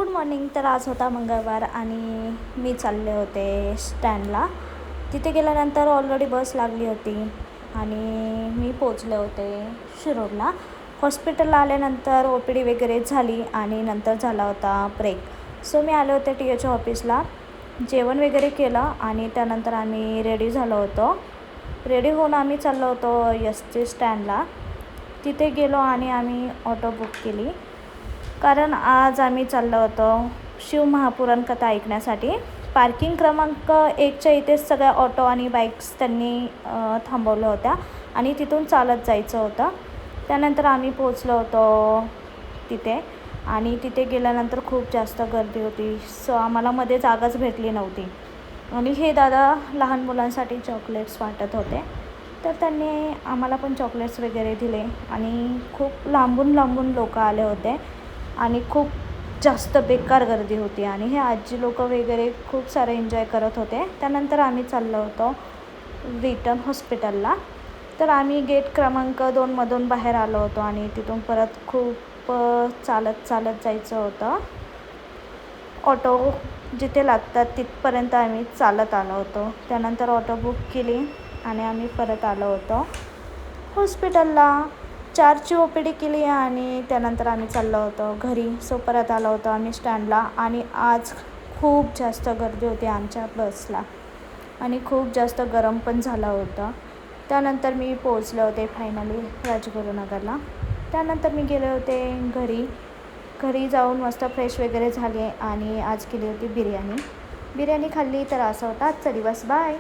Good morning. तर आज होता मंगळवार आणि मी चालले होते स्टँडला. तिथे गेल्यानंतर ऑलरेडी बस लागली होती आणि मी पोचले होते शिरोडला. हॉस्पिटलला आल्यानंतर OPD वगैरे झाली आणि नंतर झाला होता ब्रेक. सो मी आले होते THO ऑफिसला, जेवण वगैरे केलं आणि त्यानंतर आम्ही रेडी झालो होतो. रेडी होऊन आम्ही चाललो होतो ST स्टँडला. तिथे गेलो आणि आम्ही ऑटो बुक केली, कारण आज आम्ही चाललो होतो शिवमहापुराण कथा ऐकण्यासाठी. पार्किंग क्रमांक 1च्या इथेच सगळ्या ऑटो आणि बाईक्स त्यांनी थांबवल्या होत्या आणि तिथून चालत जायचं होतं. त्यानंतर आम्ही पोचलो होतो तिथे आणि तिथे गेल्यानंतर खूप जास्त गर्दी होती. सो आम्हाला मध्ये जागाच भेटली नव्हती आणि हे दादा लहान मुलांसाठी चॉकलेट्स वाटत होते, तर त्यांनी आम्हाला पण चॉकलेट्स वगैरे दिले आणि खूप लांबून लांबून लोक आले होते आणि खूप जास्त बेकार गर्दी होती आणि हे आजी लोक वगैरे खूप सारे एन्जॉय करत होते. त्यानंतर आम्ही चाललो होतो रिटर्न हॉस्पिटलला. तर आम्ही गेट क्रमांक 2मधून बाहेर आलो होतो आणि तिथून परत खूप चालत जायचं होतं. ऑटो जिथे लागतात तिथपर्यंत आम्ही चालत आलो होतो. त्यानंतर ऑटो बुक केली आणि आम्ही परत आलो होतो हॉस्पिटलला. 4ची OPD केली आणि त्यानंतर आम्ही चाललो होतो घरी. सो परत आलो होतो आम्ही स्टँडला आणि आज खूप जास्त गर्दी होती आमच्या बसला आणि खूप जास्त गरम पण झालं होतं. त्यानंतर मी पोहोचले होते फायनली राजगुरुनगरला. त्यानंतर मी गेले होते घरी जाऊन मस्त फ्रेश वगैरे झाले आणि आज केली होती बिर्याणी खाल्ली. तर असा होता आजचा दिवस. बाय.